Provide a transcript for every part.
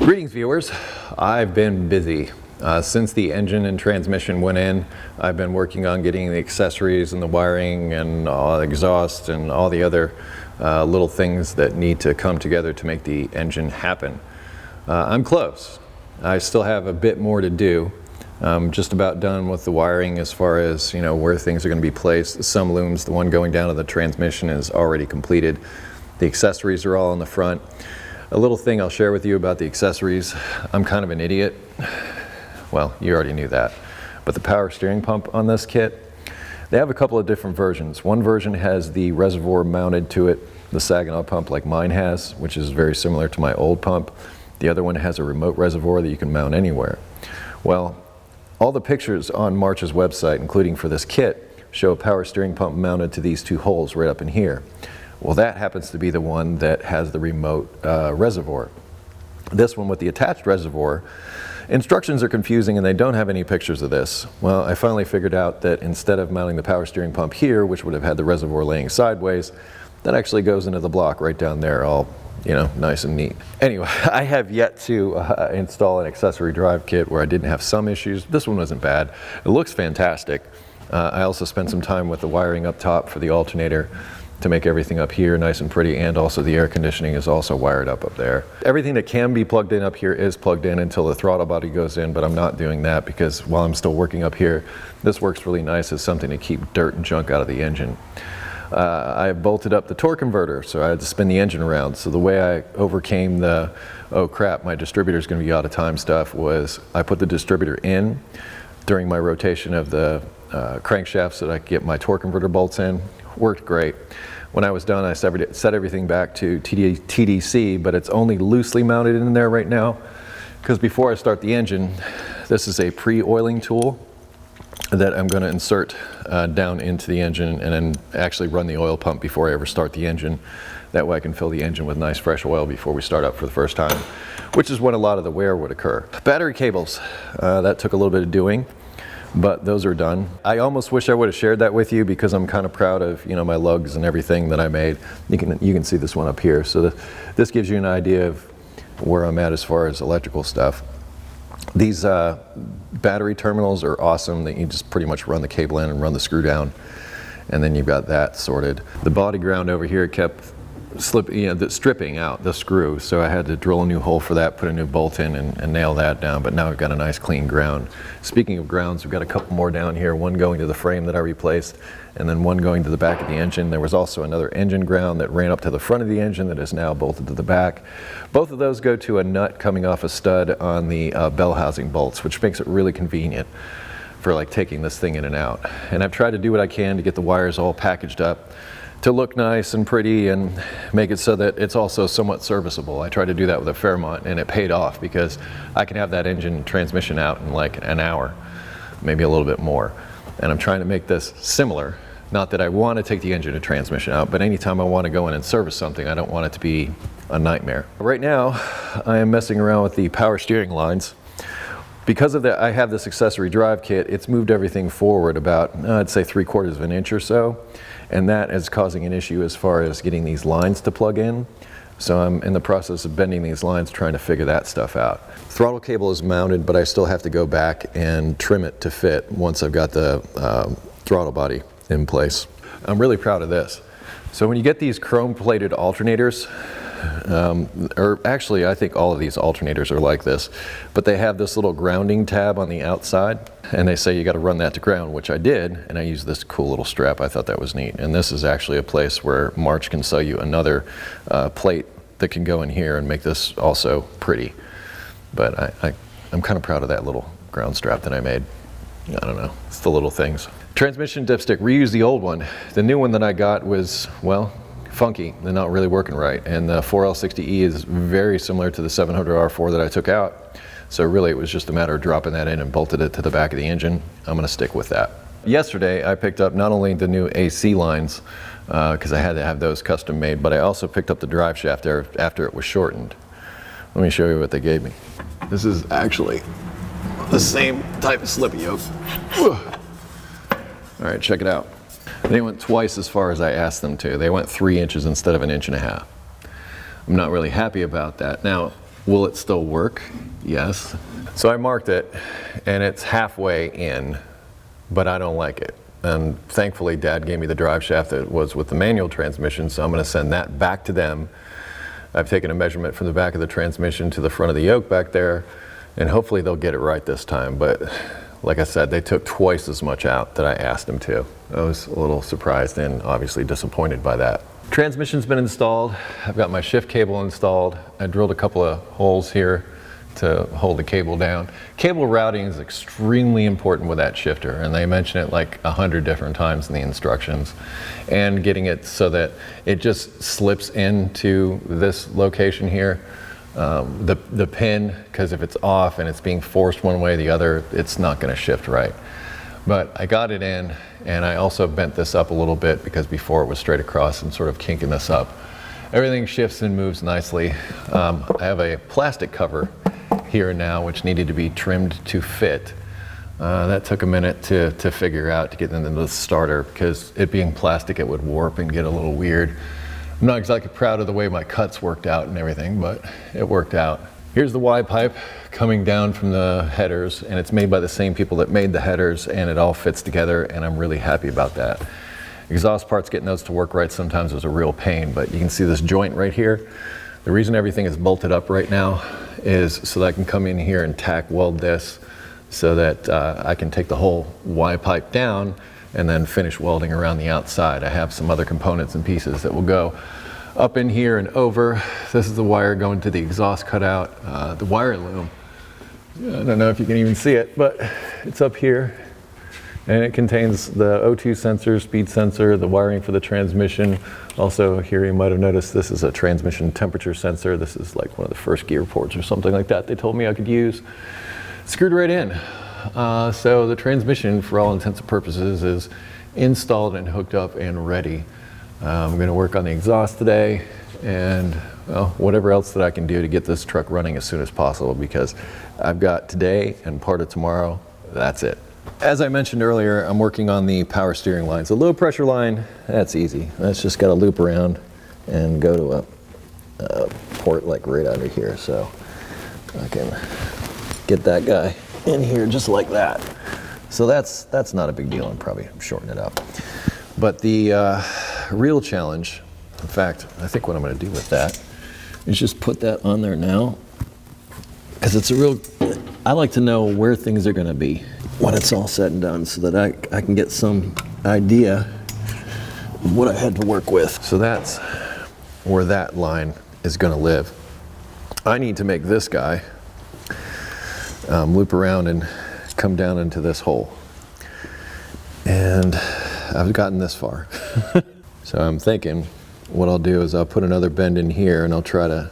Greetings viewers, I've been busy. Since the engine and transmission went in, I've been working on getting the accessories and the wiring and exhaust and all the other little things that need to come together to make the engine happen. I'm close. I still have a bit more to do. I'm just about done with the wiring as far as where things are going to be placed. Some looms, the one going down to the transmission is already completed. The accessories are all in the front. A little thing I'll share with you about the accessories. I'm kind of an idiot. Well, you already knew that. But the power steering pump on this kit, they have a couple of different versions. One version has the reservoir mounted to it, the Saginaw pump like mine has, which is very similar to my old pump. The other one has a remote reservoir that you can mount anywhere. Well, all the pictures on March's website, including for this kit, show a power steering pump mounted to these two holes right up in here. Well, that happens to be the one that has the remote reservoir. This one with the attached reservoir, instructions are confusing and they don't have any pictures of this. Well, I finally figured out that instead of mounting the power steering pump here, which would have had the reservoir laying sideways, that actually goes into the block right down there, all nice and neat. Anyway, I have yet to install an accessory drive kit where I didn't have some issues. This one wasn't bad. It looks fantastic. I also spent some time with the wiring up top for the alternator to make everything up here nice and pretty, and also the air conditioning is also wired up there. Everything that can be plugged in up here is plugged in until the throttle body goes in, but I'm not doing that because while I'm still working up here, this works really nice as something to keep dirt and junk out of the engine. I bolted up the torque converter, so I had to spin the engine around. So the way I overcame the, oh crap, my distributor's gonna be out of time stuff, was I put the distributor in during my rotation of the crankshaft so that I could get my torque converter bolts in. Worked great. When I was done, I set everything back to TDC, but it's only loosely mounted in there right now because before I start the engine, this is a pre-oiling tool that I'm going to insert down into the engine and then actually run the oil pump before I ever start the engine. That way I can fill the engine with nice fresh oil before we start up for the first time, which is when a lot of the wear would occur. Battery cables, that took a little bit of doing, but those are done. I almost wish I would have shared that with you because I'm kind of proud of my lugs and everything that I made. You can see this one up here. So this gives you an idea of where I'm at as far as electrical stuff. These battery terminals are awesome. That you just pretty much run the cable in and run the screw down, and then you've got that sorted. The body ground over here kept stripping out the screw, so I had to drill a new hole for that, put a new bolt in and nail that down, but now we've got a nice clean ground. Speaking of grounds, we've got a couple more down here, one going to the frame that I replaced and then one going to the back of the engine. There was also another engine ground that ran up to the front of the engine that is now bolted to the back. Both of those go to a nut coming off a stud on the bell housing bolts, which makes it really convenient for like taking this thing in and out. And I've tried to do what I can to get the wires all packaged up to look nice and pretty and make it so that it's also somewhat serviceable. I tried to do that with a Fairmont and it paid off because I can have that engine transmission out in like an hour, maybe a little bit more. And I'm trying to make this similar. Not that I want to take the engine and transmission out, but anytime I want to go in and service something, I don't want it to be a nightmare. Right now, I am messing around with the power steering lines. Because of that, I have this accessory drive kit. It's moved everything forward about, I'd say 3/4 of an inch or so. And that is causing an issue as far as getting these lines to plug in. So I'm in the process of bending these lines, trying to figure that stuff out. Throttle cable is mounted, but I still have to go back and trim it to fit once I've got the throttle body in place. I'm really proud of this. So when you get these chrome plated alternators, or actually I think all of these alternators are like this, but they have this little grounding tab on the outside and they say you got to run that to ground, which I did, and I used this cool little strap. I thought that was neat. And this is actually a place where March can sell you another plate that can go in here and make this also pretty. But I'm kind of proud of that little ground strap that I made. I don't know, it's the little things. Transmission dipstick, reuse the old one. The new one that I got was, well, funky. They're not really working right. And the 4L60E is very similar to the 700R4 that I took out. So really it was just a matter of dropping that in and bolted it to the back of the engine. I'm gonna stick with that. Yesterday I picked up not only the new AC lines, because I had to have those custom made, but I also picked up the drive shaft after it was shortened. Let me show you what they gave me. This is actually the same type of slippy yoke. All right, check it out. They went twice as far as I asked them to. They went 3 inches instead of 1.5 inches. I'm not really happy about that. Now, Will it still work? Yes. So I marked it, and it's halfway in, but I don't like it. And thankfully, Dad gave me the drive shaft that was with the manual transmission, so I'm going to send that back to them. I've taken a measurement from the back of the transmission to the front of the yoke back there, and hopefully they'll get it right this time. But like I said, they took twice as much out that I asked them to. I was a little surprised and obviously disappointed by that. Transmission's been installed. I've got my shift cable installed. I drilled a couple of holes here to hold the cable down. Cable routing is extremely important with that shifter, and they mention it like 100 different times in the instructions. And getting it so that it just slips into this location here. The pin, because if it's off and it's being forced one way or the other, it's not going to shift right. But I got it in, and I also bent this up a little bit because before it was straight across and sort of kinking this up. Everything shifts and moves nicely. I have a plastic cover here now, which needed to be trimmed to fit. That took a minute to figure out to get into the starter, because it being plastic, it would warp and get a little weird. I'm not exactly proud of the way my cuts worked out and everything, but it worked out. Here's the Y pipe coming down from the headers, and it's made by the same people that made the headers, and it all fits together, and I'm really happy about that. Exhaust parts, getting those to work right sometimes was a real pain, but you can see this joint right here. The reason everything is bolted up right now is so that I can come in here and tack weld this so that I can take the whole Y pipe down and then finish welding around the outside. I have some other components and pieces that will go up in here and over. This is the wire going to the exhaust cutout. The wire loom, I don't know if you can even see it, but it's up here. And it contains the O2 sensor, speed sensor, the wiring for the transmission. Also here you might have noticed this is a transmission temperature sensor. This is like one of the first gear ports or something like that they told me I could use. Screwed right in. So the transmission, for all intents and purposes, is installed and hooked up and ready. I'm going to work on the exhaust today, and well, whatever else that I can do to get this truck running as soon as possible, because I've got today and part of tomorrow. That's it. As I mentioned earlier, I'm working on the power steering line. So low pressure line, that's easy. That's just got to loop around and go to a port like right under here. So I can get that guy in here just like that. So that's not a big deal. I'm probably shorten it up. But the real challenge, in fact, I think what I'm going to do with that is just put that on there now, because it's a real, I like to know where things are going to be when it's all said and done, so that I can get some idea of what I had to work with. So that's where that line is going to live. I need to make this guy loop around and come down into this hole. And I've gotten this far. So I'm thinking what I'll do is I'll put another bend in here, and I'll try to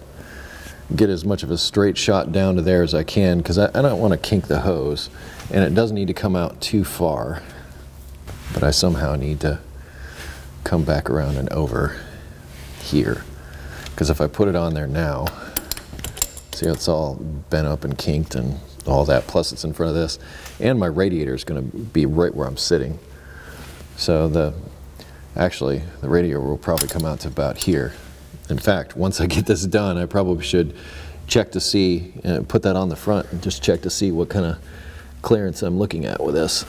get as much of a straight shot down to there as I can, because I don't want to kink the hose, and it doesn't need to come out too far, but I somehow need to come back around and over here, because if I put it on there now, see how it's all bent up and kinked and all that, plus it's in front of this, and my radiator is going to be right where I'm sitting. So actually the radiator will probably come out to about here. In fact, once I get this done, I probably should check to see, put that on the front and just check to see what kind of clearance I'm looking at with this.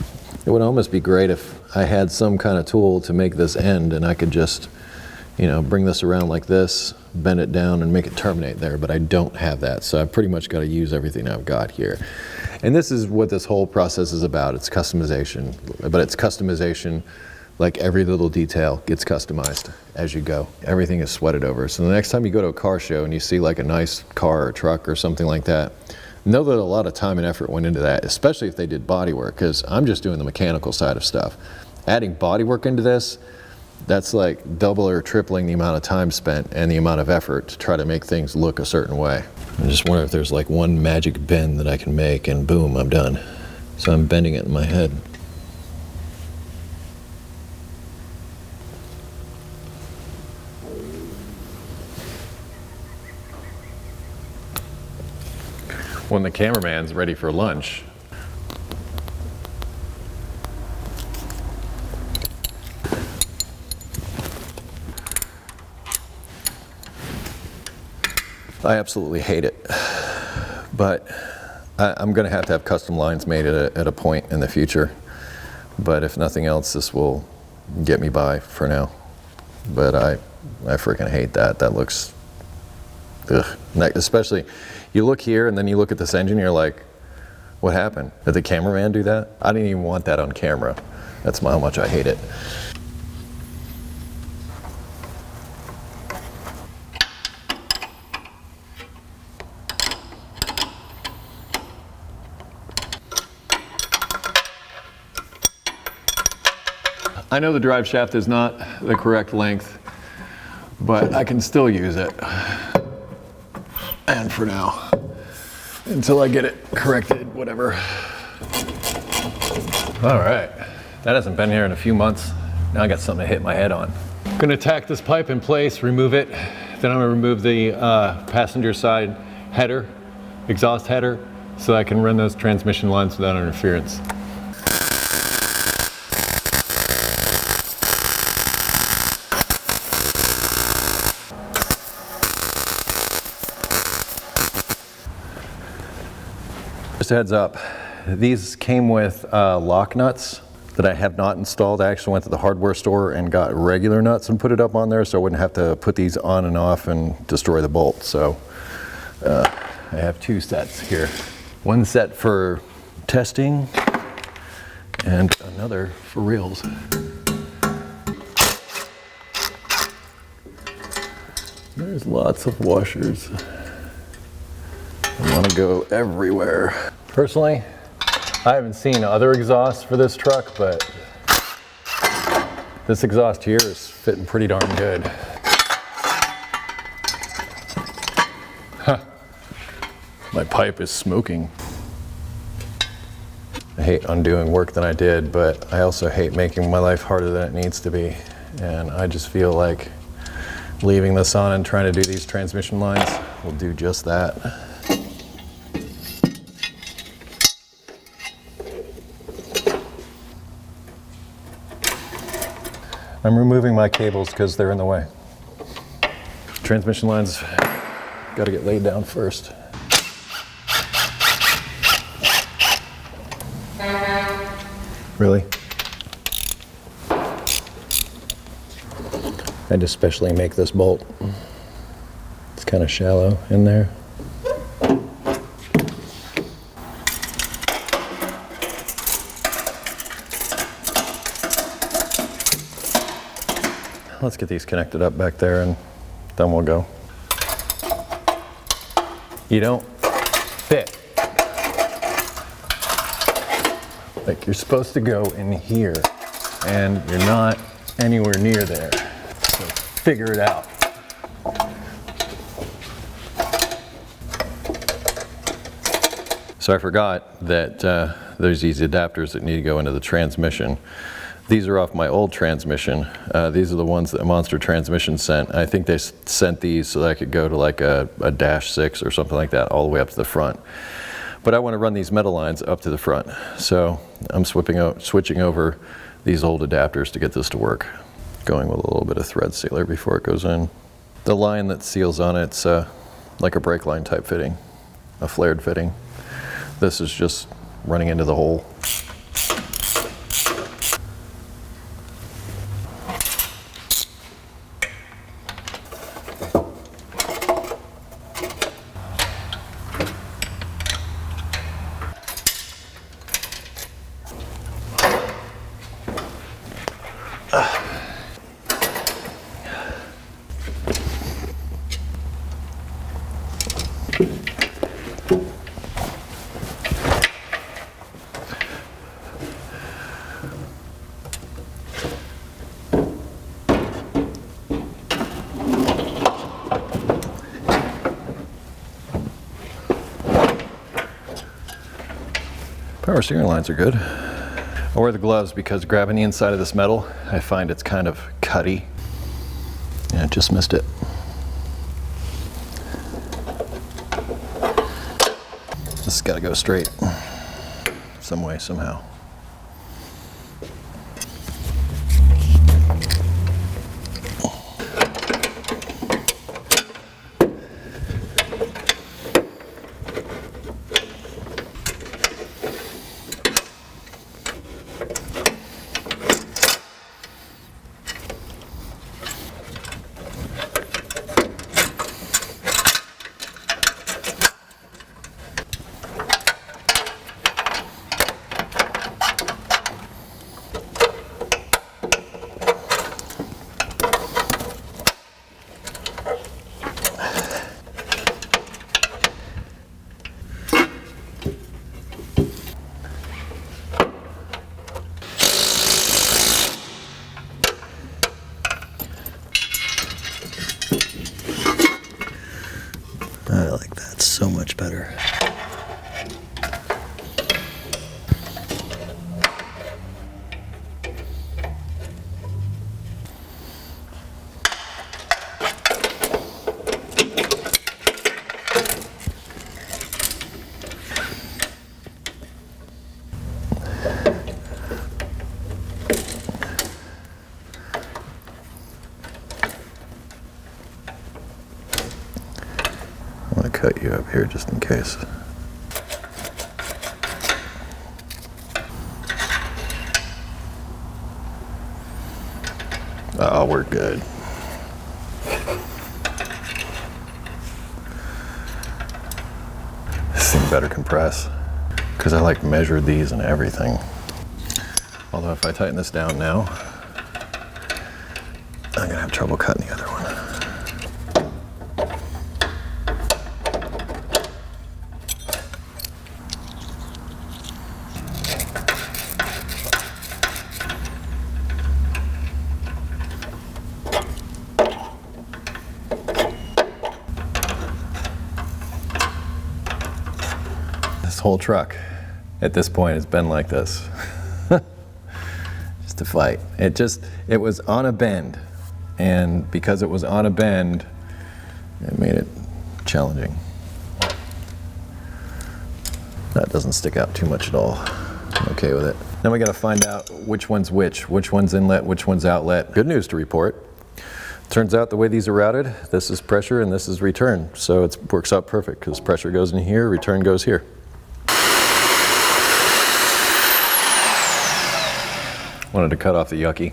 It would almost be great if I had some kind of tool to make this end, and I could just, you know, bring this around like this, bend it down and make it terminate there, but I don't have that. So I've pretty much got to use everything I've got here. And this is what this whole process is about. It's customization, but it's customization like every little detail gets customized as you go. Everything is sweated over. So the next time you go to a car show and you see like a nice car or truck or something like that, know that a lot of time and effort went into that, especially if they did body work, because I'm just doing the mechanical side of stuff. Adding body work into this, that's like double or tripling the amount of time spent and the amount of effort to try to make things look a certain way. I just wonder if there's like one magic bend that I can make and boom, I'm done. So I'm bending it in my head. When the cameraman's ready for lunch, I absolutely hate it, but I'm going to have custom lines made at a point in the future. But if nothing else, this will get me by for now. But I freaking hate that. That looks, ugh. Especially, you look here and then you look at this engine, you're like, what happened? Did the cameraman do that? I didn't even want that on camera. That's how much I hate it. I know the drive shaft is not the correct length, but I can still use it. And for now, until I get it corrected, whatever. All right, that hasn't been here in a few months. Now I got something to hit my head on. I'm gonna tack this pipe in place, remove it. Then I'm gonna remove the passenger side header, exhaust header, so I can run those transmission lines without interference. Just a heads up, these came with lock nuts that I have not installed. I actually went to the hardware store and got regular nuts and put it up on there so I wouldn't have to put these on and off and destroy the bolt. So I have two sets here. One set for testing and another for reals. There's lots of washers. I want to go everywhere. Personally, I haven't seen other exhausts for this truck, but this exhaust here is fitting pretty darn good. Huh. My pipe is smoking. I hate undoing work that I did, but I also hate making my life harder than it needs to be. And I just feel like leaving this on and trying to do these transmission lines will do just that. I'm removing my cables because they're in the way. Transmission lines got to get laid down first. Really? I had to specially make this bolt. It's kind of shallow in there. Let's get these connected up back there and then we'll go. You don't fit. Like you're supposed to go in here and you're not anywhere near there. So figure it out. So I forgot that there's these adapters that need to go into the transmission. These are off my old transmission. These are the ones that Monster Transmission sent. I think they sent these so that I could go to like a dash 6 or something like that all the way up to the front. But I want to run these metal lines up to the front. So I'm switching over these old adapters to get this to work. Going with a little bit of thread sealer before it goes in. The line that seals on it's like a brake line type fitting, a flared fitting. This is just running into the hole. Power steering lines are good. I wear the gloves because grabbing the inside of this metal, I find it's kind of cutty. Yeah, just missed it. This has got to go straight some way, somehow. like that so much better. I'm going to cut you up here just in case. Oh, we're good. This thing better compress, because I like measured these and everything. Although if I tighten this down now, I'm gonna have trouble cutting the other one. This whole truck at this point has been like this. Just a fight. It was on a bend, and because it was on a bend, it made it challenging. That doesn't stick out too much at all. I'm okay with it. Then we got to find out which one's which one's inlet, which one's outlet. Good news to report. Turns out the way these are routed, this is pressure and this is return. So it works out perfect because pressure goes in here, return goes here. Wanted to cut off the yucky.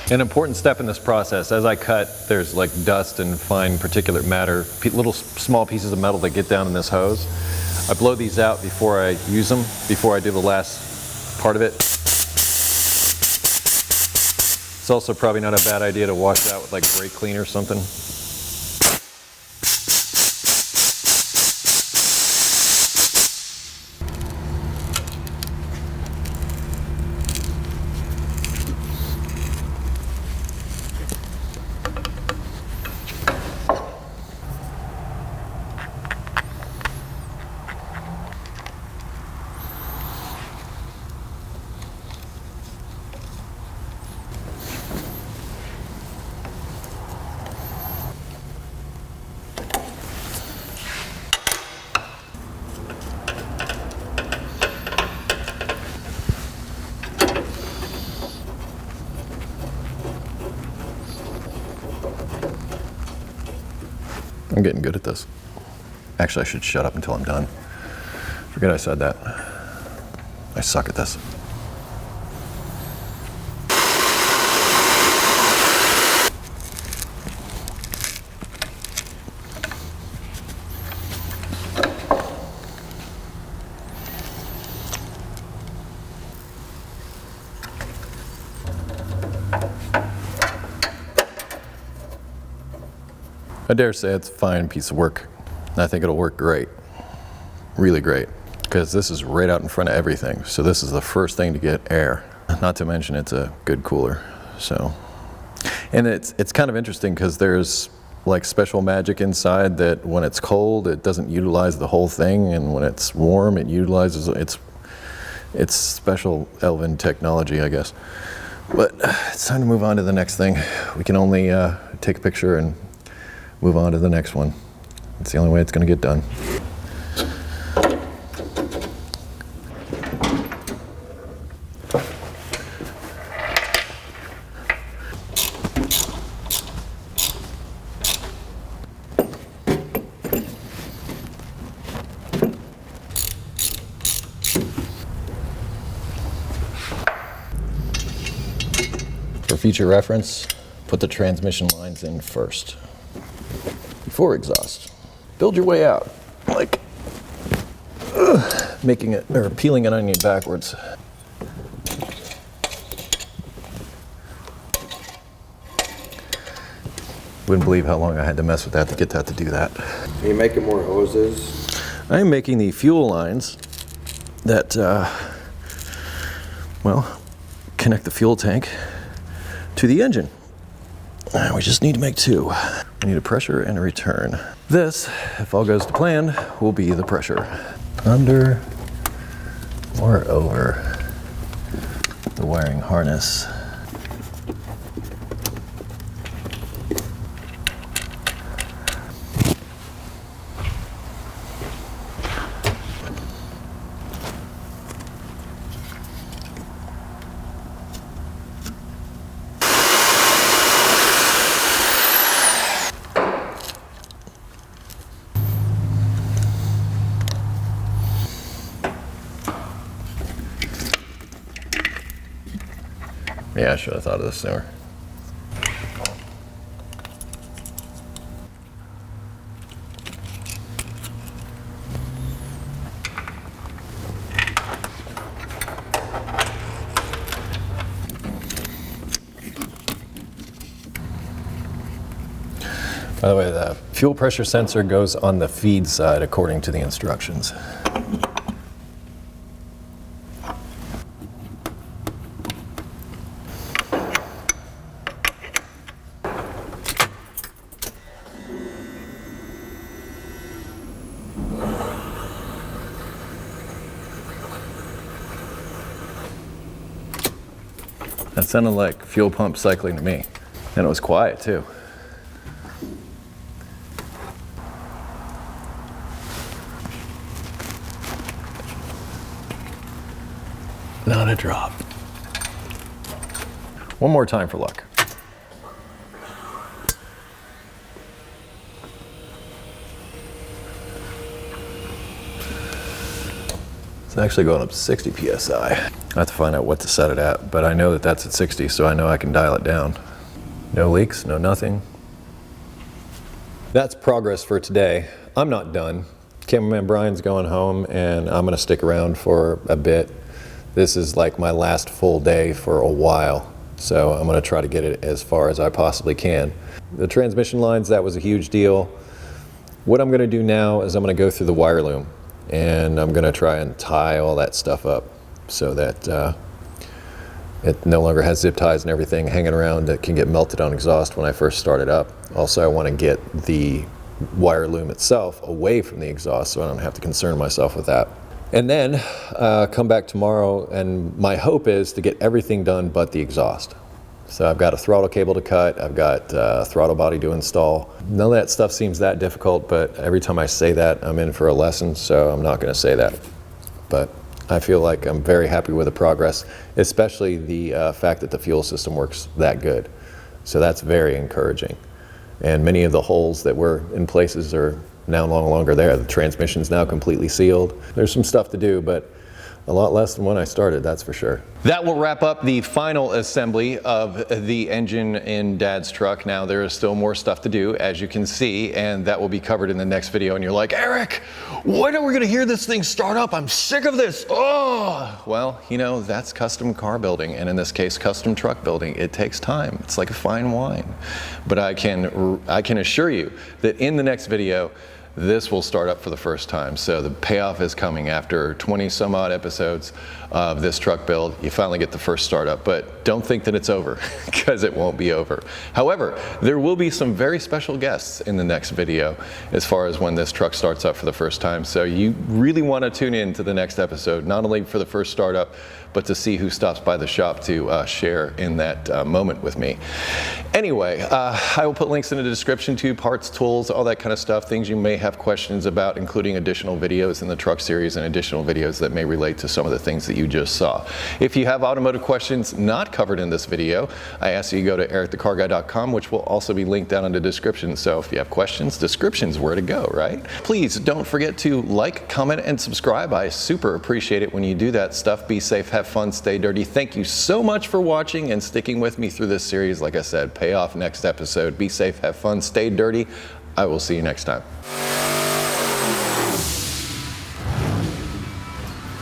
An important step in this process, as I cut, there's like dust and fine particulate matter, little small pieces of metal that get down in this hose. I blow these out before I use them, before I do the last part of it. It's also probably not a bad idea to wash it out with like brake cleaner or something. I'm getting good at this. Actually, I should shut up until I'm done. Forget I said that. I suck at this. I dare say it's a fine piece of work. I think it'll work great, really great, because this is right out in front of everything. So this is the first thing to get air. Not to mention it's a good cooler. So, and it's kind of interesting because there's like special magic inside that when it's cold, it doesn't utilize the whole thing, and when it's warm, it utilizes it's special elven technology, I guess. But it's time to move on to the next thing. We can only take a picture and move on to the next one. It's the only way it's going to get done. For future reference, put the transmission lines in first, before exhaust. Build your way out, like making it, or peeling an onion backwards. Wouldn't believe how long I had to mess with that to get that to do that. Are you making more hoses? I am making the fuel lines that, well, connect the fuel tank to the engine. We just need to make two. We need a pressure and a return. This, if all goes to plan, will be the pressure. Under or over the wiring harness. Yeah, I should have thought of this sooner. By the way, the fuel pressure sensor goes on the feed side according to the instructions. That sounded like fuel pump cycling to me. And it was quiet too. Not a drop. One more time for luck. It's actually going up 60 PSI. I have to find out what to set it at, but I know that that's at 60, so I know I can dial it down. No leaks, no nothing. That's progress for today. I'm not done. Cameraman Brian's going home, and I'm gonna stick around for a bit. This is like my last full day for a while, so I'm gonna try to get it as far as I possibly can. The transmission lines, that was a huge deal. What I'm gonna do now is I'm gonna go through the wire loom, and I'm gonna try and tie all that stuff up so that it no longer has zip ties and everything hanging around that can get melted on exhaust when I first start it up. Also, I wanna get the wire loom itself away from the exhaust so I don't have to concern myself with that. And then come back tomorrow, and my hope is to get everything done but the exhaust. So I've got a throttle cable to cut, I've got a throttle body to install. None of that stuff seems that difficult, but every time I say that, I'm in for a lesson, so I'm not gonna say that. But I feel like I'm very happy with the progress, especially the fact that the fuel system works that good. So that's very encouraging. And many of the holes that were in places are now no longer there. The transmission's now completely sealed. There's some stuff to do, but a lot less than when I started, that's for sure. That will wrap up the final assembly of the engine in Dad's truck. Now there is still more stuff to do, as you can see, and that will be covered in the next video. And you're like, Eric, when are we gonna hear this thing start up? I'm sick of this, oh! Well, you know, that's custom car building, and in this case, custom truck building. It takes time, it's like a fine wine. But I can assure you that in the next video, this will start up for the first time. So the payoff is coming after 20 some odd episodes of this truck build. You finally get the first startup, but don't think that it's over, because it won't be over. However, there will be some very special guests in the next video as far as when this truck starts up for the first time. So you really want to tune in to the next episode, not only for the first startup, but to see who stops by the shop to share in that moment with me. Anyway, I will put links in the description to parts, tools, all that kind of stuff, things you may have questions about, including additional videos in the truck series and additional videos that may relate to some of the things that you just saw. If you have automotive questions not covered in this video, I ask you to go to EricTheCarGuy.com, which will also be linked down in the description. So if you have questions, description's where to go, right? Please don't forget to like, comment, and subscribe. I super appreciate it when you do that stuff. Be safe, have fun, stay dirty. Thank you so much for watching and sticking with me through this series. Like I said, pay off next episode. Be safe, have fun, stay dirty. I will see you next time.